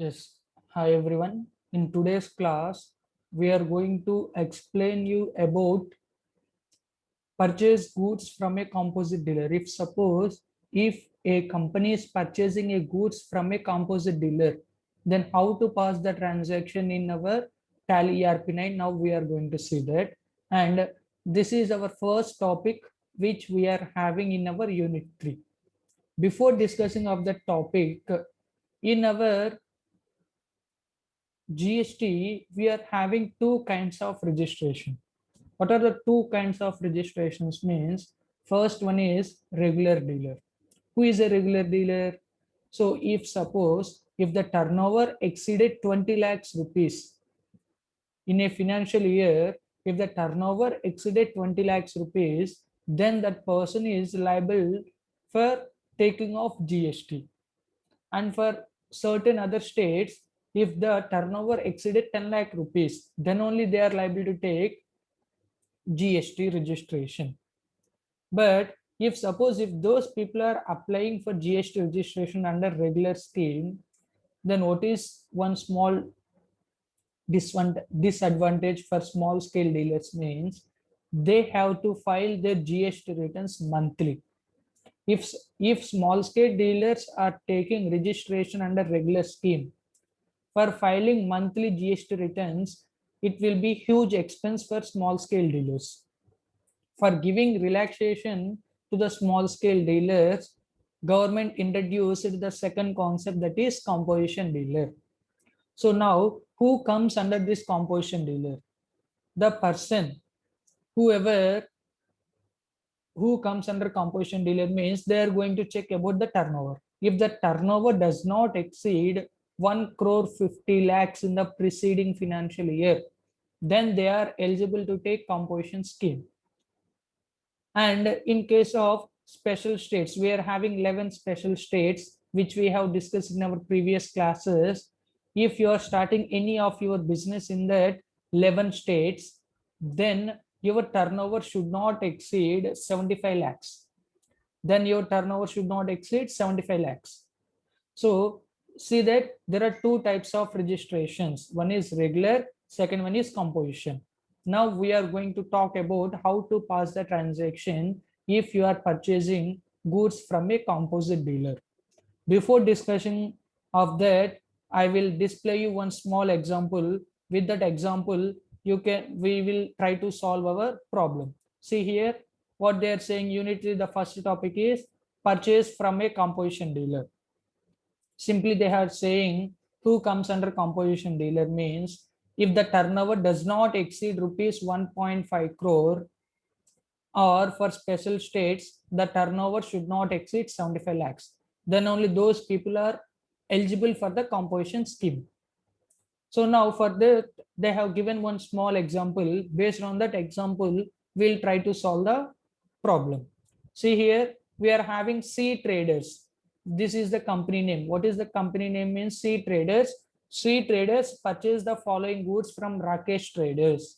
Yes, hi everyone. In today's class, we are going to explain you about purchase goods from a composite dealer. If a company is purchasing a goods from a composite dealer, then how to pass the transaction in our Tally ERP9. Now we are going to see that. And this is our first topic which we are having in our unit 3. Before discussing of the topic, in our GST, we are having two kinds of registration. What are the two kinds of registrations means? First one is regular dealer. Who is a regular dealer? So if the turnover exceeded 20 lakhs rupees in a financial year, if the turnover exceeded 20 lakhs rupees, then that person is liable for taking off GST. And for certain other states, if the turnover exceeded 10 lakh rupees, then only they are liable to take GST registration. But if those people are applying for GST registration under regular scheme, then what is one small disadvantage for small scale dealers means they have to file their GST returns monthly. If if small scale dealers are taking registration under regular scheme, for filing monthly GST returns, it will be huge expense for small scale dealers. For giving relaxation to the small scale dealers, government introduced the second concept, that is composition dealer. So now who comes under this composition dealer? The person, whoever who comes under composition dealer means they are going to check about the turnover. If the turnover does not exceed 1 crore 50 lakhs in the preceding financial year, then they are eligible to take composition scheme. And in case of special states, we are having 11 special states which we have discussed in our previous classes. If you are starting any of your business in that 11 states, then your turnover should not exceed 75 lakhs. Then your turnover should not exceed 75 lakhs. So see that there are two types of registrations. One is regular, second one is composition. Now we are going to talk about how to pass the transaction if you are purchasing goods from a composite dealer. Before discussion of that, I will display you one small example. With that example, we will try to solve our problem. See here, what they are saying, unit 3, the first topic is purchase from a composition dealer. Simply they are saying who comes under composition dealer means if the turnover does not exceed rupees 1.5 crore, or for special states the turnover should not exceed 75 lakhs, then only those people are eligible for the composition scheme. So now for that they have given one small example. Based on that example, we'll try to solve the problem. See here, we are having C Traders. This is the company name. What is the company name means? C Traders. C Traders purchase the following goods from Rakesh Traders.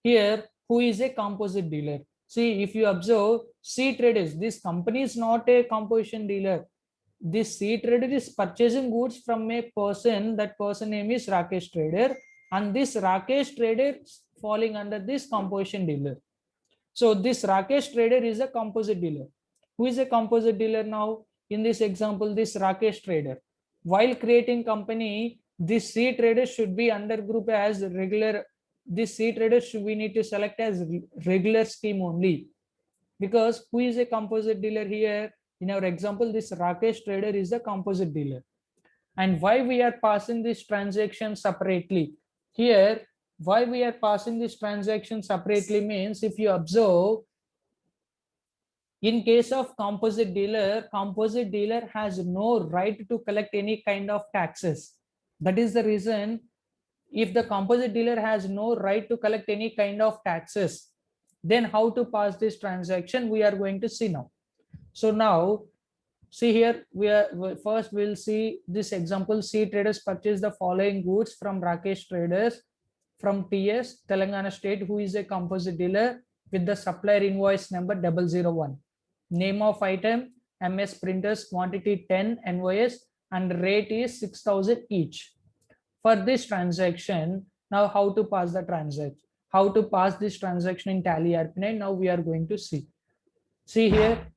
Here, who is a composite dealer? See, if you observe C Traders, this company is not a composition dealer. This C Trader is purchasing goods from a person. That person name is Rakesh Trader, and this Rakesh Trader falling under this composition dealer. So this Rakesh Trader is a composite dealer. Who is a composite dealer now? In this example, this Rakesh Trader. While creating company, this C Trader should be under group as regular. This C Trader should we need to select as regular scheme only, because who is a composite dealer here? In our example, this Rakesh Trader is the composite dealer. And why we are passing this transaction separately? Here, why we are passing this transaction separately means, if you observe, in case of composite dealer has no right to collect any kind of taxes. That is the reason, if the composite dealer has no right to collect any kind of taxes, then how to pass this transaction we are going to see now. So now see here, first we'll see this example. C Traders purchase the following goods from Rakesh Traders from TS Telangana state, who is a composite dealer, with the supplier invoice number 001. Name of item MS printers, quantity 10, NOS and rate is 6,000 each. For this transaction, now how to pass the transaction? How to pass this transaction in Tally ERP9? Now we are going to see. See here,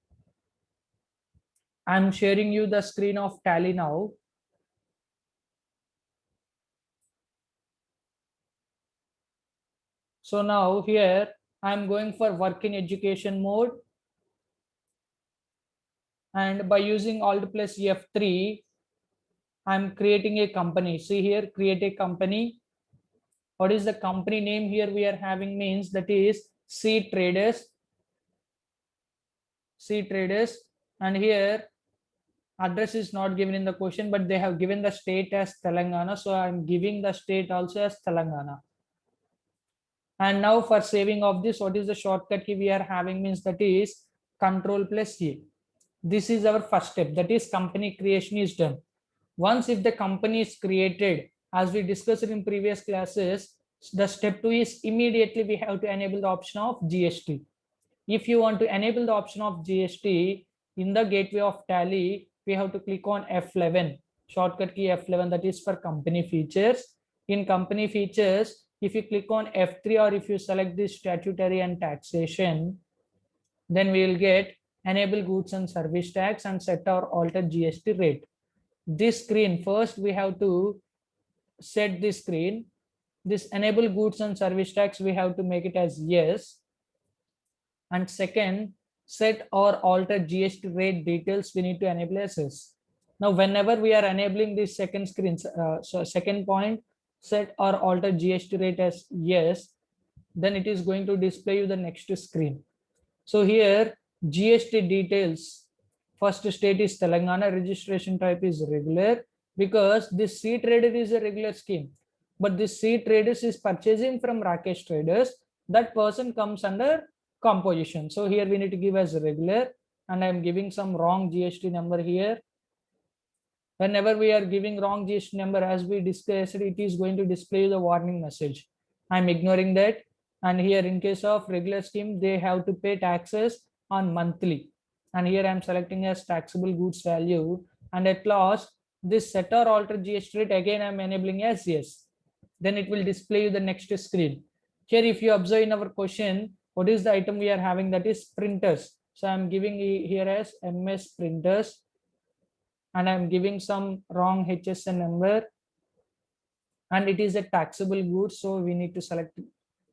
I'm sharing you the screen of Tally now. So now here I'm going for work in education mode, and by using Alt plus F3, I'm creating a company. See here, create a company. What is the company name here we are having means that is C Traders. C Traders, and here address is not given in the question, but they have given the state as Telangana. So I'm giving the state also as Telangana. And now for saving of this, what is the shortcut key we are having means that is Control plus A. This is our first step, that is company creation is done. Once if the company is created, as we discussed in previous classes, the step 2 is immediately we have to enable the option of GST. If you want to enable the option of GST in the gateway of Tally, we have to click on F11, shortcut key F11, that is for company features. In company features, if you click on F3 or if you select this statutory and taxation, then we will get enable goods and service tax and set or alter GST rate. This screen, first we have to set this screen. This enable goods and service tax, we have to make it as yes. And second, set or alter GST rate details, we need to enable as yes. Now, whenever we are enabling this second screen, so second point, set or alter GST rate as yes, then it is going to display you the next screen. So here GST details, first state is Telangana, registration type is regular, because this C Trader is a regular scheme, but this C Traders is purchasing from Rakesh Traders, that person comes under composition. So here we need to give as regular, and I'm giving some wrong GST number here. Whenever we are giving wrong GST number, as we discussed, it is going to display the warning message. I'm ignoring that. And here in case of regular scheme, they have to pay taxes on monthly. And here I'm selecting as taxable goods value. And at last, this set or alter GST rate, again I'm enabling as yes. Then it will display you the next screen. Here, if you observe in our question, what is the item we are having, that is printers. So I'm giving here as MS printers, and I'm giving some wrong HSN number, and it is a taxable good, so we need to select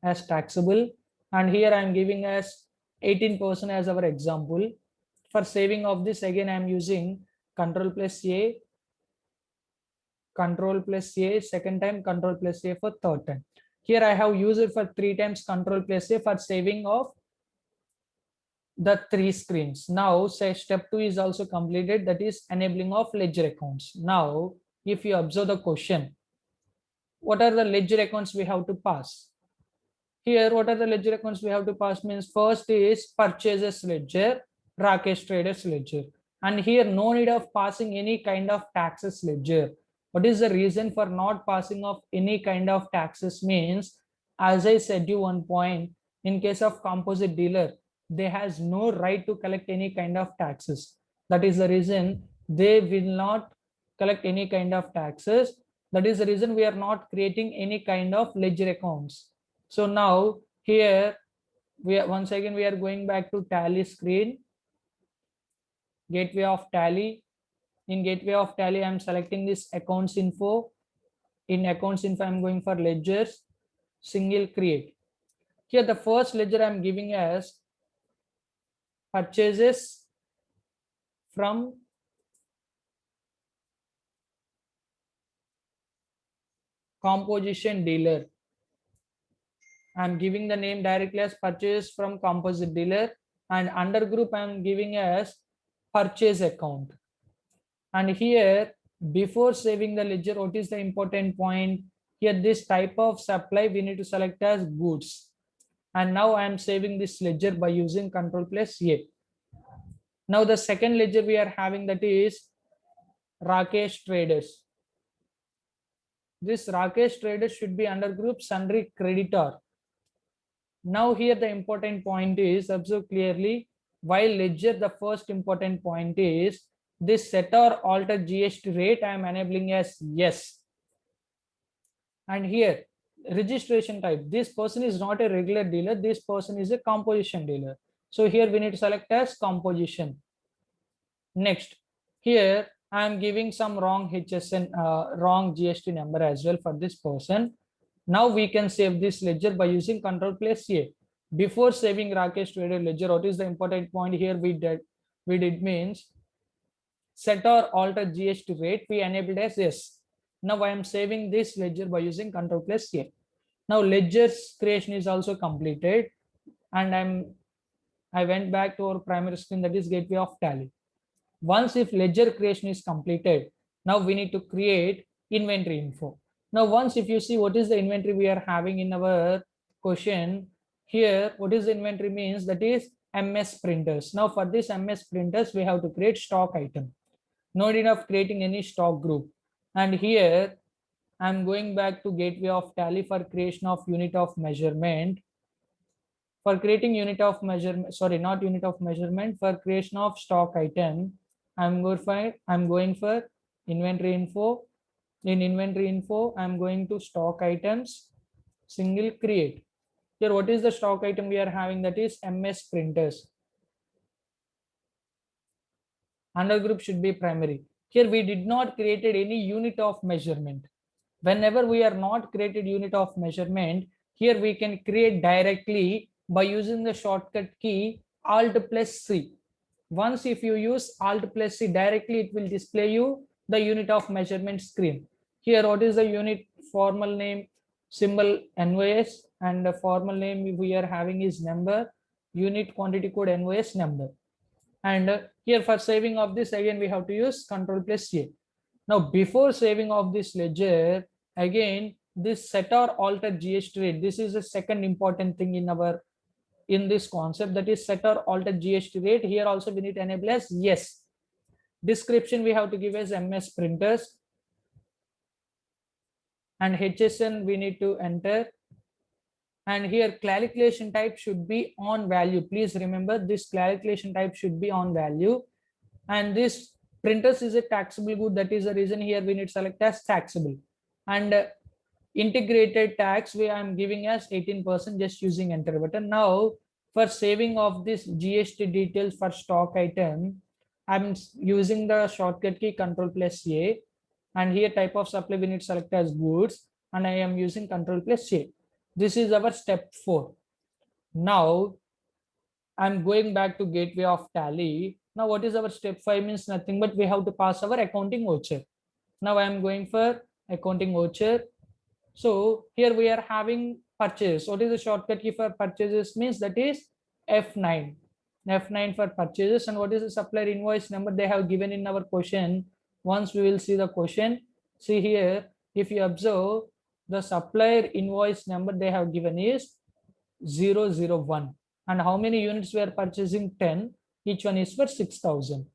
as taxable. And here I'm giving as 18% as our example. For saving of this, again I'm using Control plus A, Control plus A, second time Control plus A for third time. Here I have used it for 3 times Control plus A for saving of the 3 screens. Now say step 2 is also completed, that is enabling of ledger accounts. Now if you observe the question, what are the ledger accounts we have to pass? Here, what are the ledger accounts we have to pass means first is purchases ledger, Rakesh Traders ledger. And here no need of passing any kind of taxes ledger. What is the reason for not passing of any kind of taxes means, as I said you one point, in case of composite dealer, they has no right to collect any kind of taxes. That is the reason they will not collect any kind of taxes. That is the reason we are not creating any kind of ledger accounts. So now here we are once again we are going back to Tally screen, gateway of Tally. In gateway of Tally, I'm selecting this accounts info. In accounts info, I'm going for ledgers, single create. Here the first ledger I'm giving as purchases from composition dealer. I'm giving the name directly as purchase from composite dealer, and under group I'm giving as purchase account. And here before saving the ledger, what is the important point? Here this type of supply we need to select as goods. And now I am saving this ledger by using Control plus A. Now the second ledger we are having, that is Rakesh Traders. This Rakesh Traders should be under group sundry creditor. Now here the important point is, observe clearly, while ledger the first important point is this set or alter GST rate I am enabling as yes. And here registration type, this person is not a regular dealer, this person is a composition dealer. So here we need to select as composition. Next, here I am giving some wrong HSN, wrong GST number as well for this person. Now we can save this ledger by using Ctrl+A. Before saving Rakesh Trader ledger, what is the important point here we did means set or alter GST rate we enabled as yes. Now I am saving this ledger by using Ctrl+A. Now ledger's creation is also completed, and I went back to our primary screen, that is gateway of Tally. Once if ledger creation is completed, now we need to create inventory info. Now once if you see what is the inventory we are having in our question, here what is the inventory means, that is MS printers. Now for this MS printers we have to create stock item. No need of creating any stock group. And here I'm going back to gateway of Tally for creation of unit of measurement. For creating unit of measurement, sorry, not unit of measurement, for creation of stock item, I'm going for inventory info. In inventory info, I'm going to stock items, single create. Here, what is the stock item we are having, that is MS printers. Under group should be primary. Here we did not created any unit of measurement. Whenever we are not created unit of measurement, here we can create directly by using the shortcut key Alt+C. Once if you use Alt+C directly, it will display you the unit of measurement screen. Here what is the unit, formal name, symbol NYS, and the formal name we are having is number, unit quantity code NYS number. And here for saving of this, again we have to use Ctrl+A. Now before saving of this ledger, again this set or alter GST rate, this is the second important thing in this concept, that is set or alter GST rate. Here also we need to enable as yes. Description we have to give as MS printers, and HSN we need to enter. And here calculation type should be on value. Please remember this calculation type should be on value. And this printers is a taxable good, that is the reason here we need to select as taxable. And integrated tax we am giving as 18%, just using enter button. Now for saving of this GST details for stock item, I'm using the shortcut key Ctrl+A, and here type of supply we need to select as goods, and I am using Ctrl+A. This is our step 4. Now I'm going back to gateway of Tally. Now what is our step 5 means nothing but we have to pass our accounting voucher. Now I am going for accounting voucher. So here we are having purchase. What is the shortcut key for purchases means, that is F9. F9 for purchases. And what is the supplier invoice number they have given in our question? Once we will see the question, see here, if you observe, the supplier invoice number they have given is 001. And how many units we are purchasing? 10. Each one is for 6,000.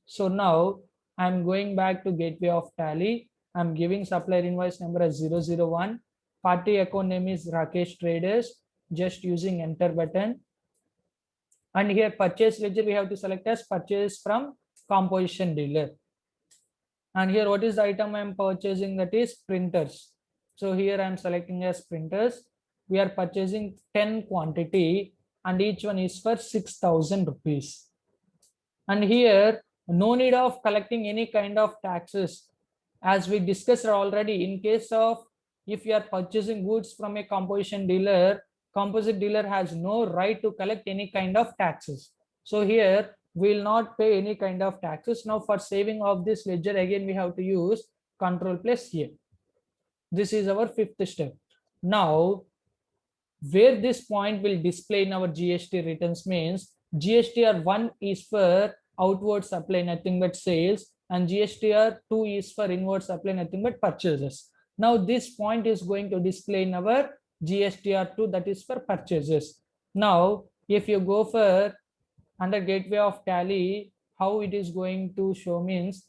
So now I'm going back to gateway of Tally. I'm giving supplier invoice number as 001. Party account name is Rakesh Traders. Just using enter button. And here purchase ledger we have to select as purchase from composition dealer. And here what is the item I am purchasing, that is printers. So here I am selecting as printers. We are purchasing 10 quantity and each one is for 6,000 rupees. And here no need of collecting any kind of taxes. As we discussed already, in case of if you are purchasing goods from a composition dealer, composite dealer has no right to collect any kind of taxes. So here we will not pay any kind of taxes. Now for saving of this ledger, again we have to use Ctrl+A. This is our 5th step. Now where this point will display in our GST returns means GSTR 1 is for outward supply, nothing but sales, and GSTR 2 is for inward supply, nothing but purchases. Now this point is going to display in our GSTR 2, that is for purchases. Now if you go for under gateway of Tally, how it is going to show means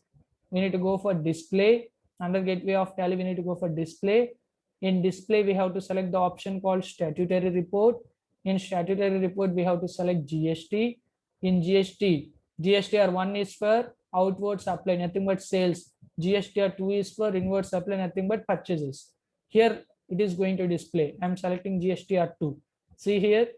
we need to go for display. Under gateway of Tally we need to go for display. In display we have to select the option called statutory report. In statutory report we have to select GST. In GST, GSTR 1 is for outward supply, nothing but sales. GSTR2 is for inward supply, nothing but purchases. Here it is going to display. I'm selecting GSTR2. See here,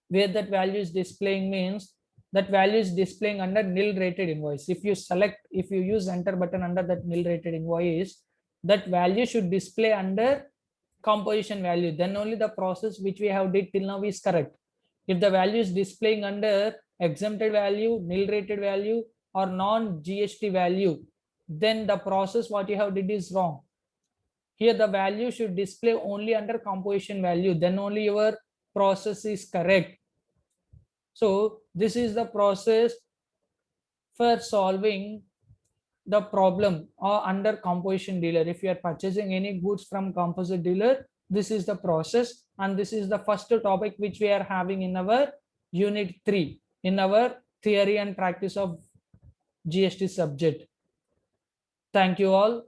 where that value is displaying means that value is displaying under nil rated invoice. If you use enter button under that nil rated invoice, that value should display under composition value. Then only the process which we have did till now is correct. If the value is displaying under exempted value, nil rated value, or non GST value, then the process what you have did is wrong. Here the value should display only under composition value, then only your process is correct. So this is the process for solving the problem under composition dealer. If you are purchasing any goods from composite dealer, this is the process, and this is the first topic which we are having in our unit 3 in our theory and practice of GST subject. Thank you all.